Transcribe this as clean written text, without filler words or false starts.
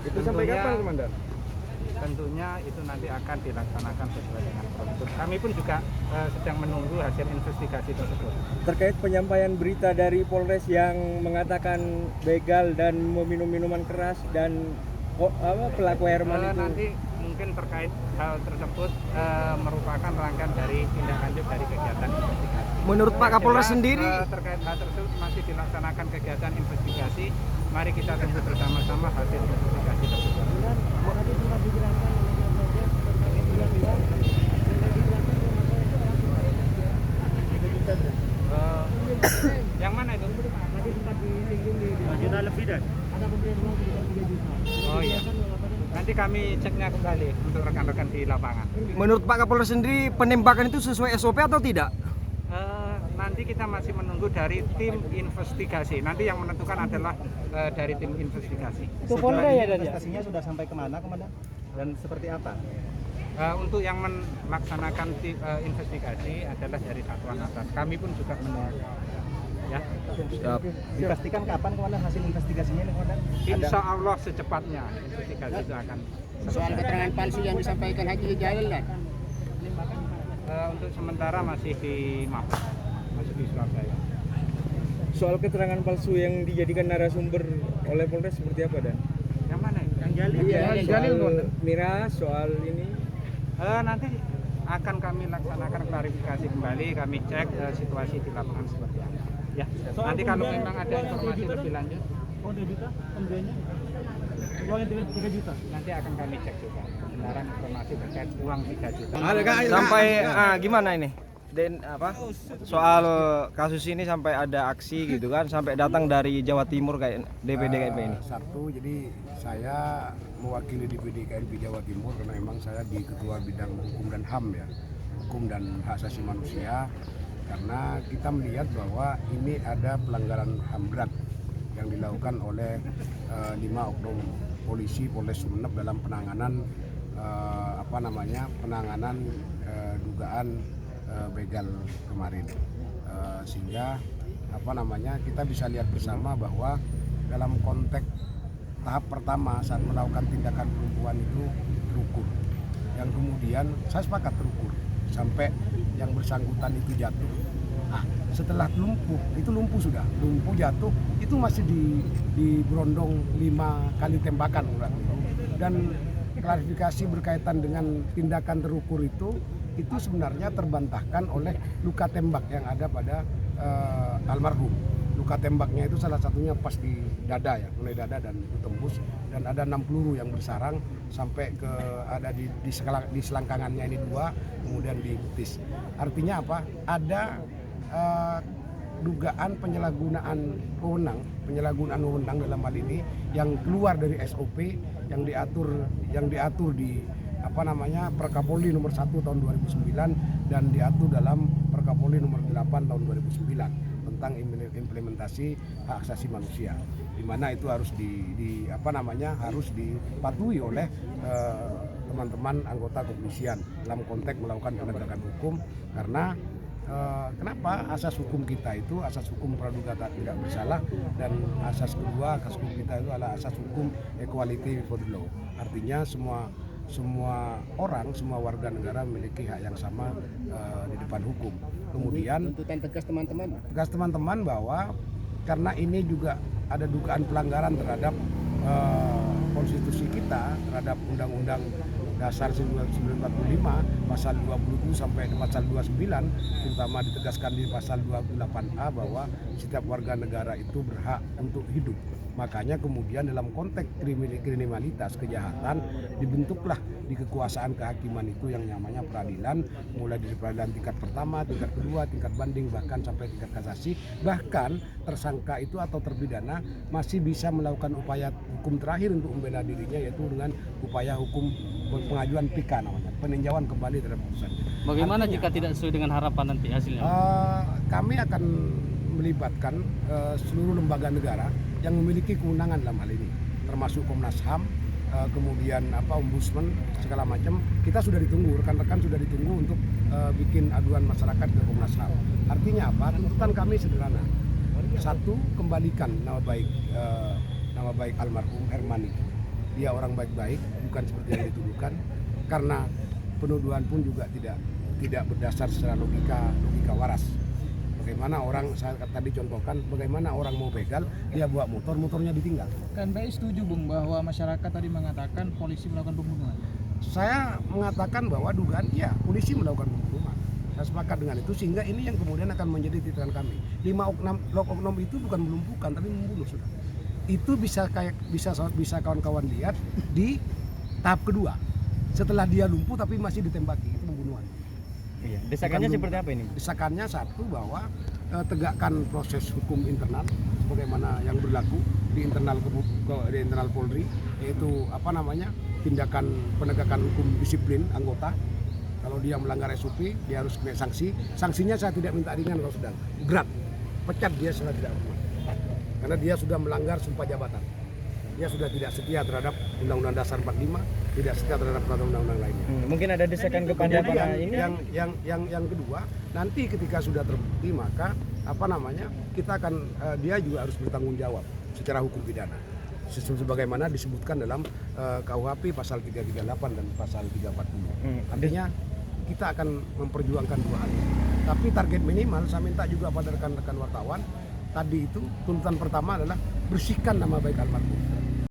Itu sampai kapan, Komandan? Tentunya itu nanti akan dilaksanakan sesuai dengan prosedur. Kami pun juga sedang menunggu hasil investigasi tersebut. Terkait penyampaian berita dari Polres yang mengatakan begal dan meminum minuman keras dan pelaku Herman itu. Nanti mungkin terkait hal tersebut merupakan rangkaian dari tindak lanjut dari kegiatan investigasi. Menurut Pak Kapolres sendiri terkait hal tersebut masih dilaksanakan kegiatan investigasi. Mari kita tunggu bersama-sama hasil investigasi tersebut. Yang mana itu? Lebih dan. Oh iya. Nanti kami ceknya kembali untuk rekan-rekan di lapangan. menurut Pak Kapolres sendiri penembakan itu sesuai SOP atau tidak? Nanti kita masih menunggu dari tim investigasi. Nanti yang menentukan adalah dari tim investigasi. Investasinya sudah sampai kemana, Komandan? Dan seperti apa? Untuk yang melaksanakan investigasi adalah dari satuan atas. Kami pun juga menunggu. Ya. Siap. Dipastikan kapan, Komandan, hasil investigasinya ini, Komandan? Insya Allah secepatnya investigasi itu akan Soal keterangan palsu yang disampaikan Haji Jalil, untuk sementara masih di Mabes, masih di Surabaya. Soal keterangan palsu yang dijadikan narasumber oleh Polres seperti apa, Dan? Yang mana? Yang Jalil. Iya, Yang soal Jalil. miras, soal ini. Nanti akan kami laksanakan klarifikasi kembali, kami cek situasi di lapangan seperti apa. Ya. Nanti kalau memang ada informasi lebih lanjut, nanti akan kami cek juga kebenaran informasi terkait uang 3 juta. Sampai gimana ini? Dan soal kasus ini sampai ada aksi gitu kan, sampai datang dari Jawa Timur kayak DPD KIP ini. Satu, jadi saya mewakili DPD KNP Jawa Timur karena memang saya di Ketua Bidang Hukum dan HAM ya, Hukum dan Hak Asasi Manusia. Karena kita melihat bahwa ini ada pelanggaran HAM berat yang dilakukan oleh 5 oknum polisi Polres Sumeneb dalam penanganan penanganan dugaan begal kemarin, sehingga kita bisa lihat bersama bahwa dalam konteks tahap pertama saat melakukan tindakan perempuan itu terukur, yang kemudian saya sepakat terukur sampai yang bersangkutan itu jatuh. Setelah lumpuh jatuh, itu masih di berondong 5 kali tembakan dan klarifikasi berkaitan dengan tindakan terukur itu sebenarnya terbantahkan oleh luka tembak yang ada pada almarhum. Luka tembaknya itu salah satunya pas di dada ya, mulai dada dan tembus, dan ada 6 peluru yang bersarang sampai ke ada di selangkangannya ini 2, kemudian di betis. Artinya apa? Ada dugaan penyalahgunaan wewenang dalam hal ini yang keluar dari SOP yang diatur di Perkapolri nomor 1 tahun 2009 dan diatur dalam Perkapolri nomor 8 tahun 2009 tentang implementasi hak asasi manusia, di mana itu harus harus dipatuhi oleh teman-teman anggota kepolisian dalam konteks melakukan penegakan hukum. Karena kenapa asas hukum kita itu asas hukum praduga tidak bersalah, dan asas kedua asas hukum kita itu adalah asas hukum equality before the law. Artinya semua warga negara memiliki hak yang sama di depan hukum. Kemudian tuntutan tegas teman-teman bahwa karena ini juga ada dugaan pelanggaran terhadap konstitusi kita, terhadap Undang-Undang Dasar 1945 pasal 27 sampai pasal 29, terutama ditegaskan di pasal 28A bahwa setiap warga negara itu berhak untuk hidup. Makanya kemudian dalam konteks kriminalitas kejahatan dibentuklah di kekuasaan kehakiman itu yang namanya peradilan, mulai dari peradilan tingkat pertama, tingkat kedua, tingkat banding, bahkan sampai tingkat kasasi. Bahkan tersangka itu atau terpidana masih bisa melakukan upaya hukum terakhir untuk membela dirinya, yaitu dengan upaya hukum pengajuan PK namanya, peninjauan kembali terhadap putusan. Bagaimana jika tidak sesuai dengan harapan nanti hasilnya? Kami akan melibatkan seluruh lembaga negara yang memiliki kewenangan dalam hal ini, termasuk Komnas HAM, kemudian Ombudsman, segala macam. Kita sudah ditunggu, rekan-rekan sudah ditunggu untuk bikin aduan masyarakat ke Komnas HAM. Artinya apa? Tuntutan kami sederhana. Satu, kembalikan nama baik almarhum Herman itu. dia orang baik-baik, bukan seperti yang dituduhkan. Karena penuduhan pun juga tidak berdasar secara logika waras. Bagaimana orang, saya tadi contohkan, bagaimana orang mau begal, dia bawa motornya ditinggal. Kan BI setuju Bung bahwa masyarakat tadi mengatakan polisi melakukan pembunuhan. Saya mengatakan bahwa dugaan ya polisi melakukan pembunuhan. Saya sepakat dengan itu, sehingga ini yang kemudian akan menjadi titipan kami. 5 oknum itu bukan melumpuhkan tapi membunuh sudah. Itu bisa kawan-kawan lihat di tahap kedua. Setelah dia lumpuh tapi masih ditembaki, itu pembunuhan. Iya. Desakannya seperti apa ini? Desakannya satu, bahwa tegakkan proses hukum internal sebagaimana yang berlaku di internal Polri, yaitu tindakan penegakan hukum disiplin anggota. Kalau dia melanggar SOP, dia harus kena sanksi. Sanksinya saya tidak minta ringan kalau sedang berat, pecat dia setelah tidak hormat, karena dia sudah melanggar sumpah jabatan. Dia sudah tidak setia terhadap Undang-Undang Dasar 45, tidak setia terhadap undang-undang lainnya. Mungkin ada desakan kepada ini. Yang kedua, nanti ketika sudah terbukti, maka kita akan dia juga harus bertanggung jawab secara hukum pidana. Sebagaimana disebutkan dalam KUHP pasal 338 dan pasal 340. Artinya kita akan memperjuangkan dua hal. Tapi target minimal saya minta juga pada rekan-rekan wartawan, tadi itu tuntutan pertama adalah bersihkan nama baik almarhum.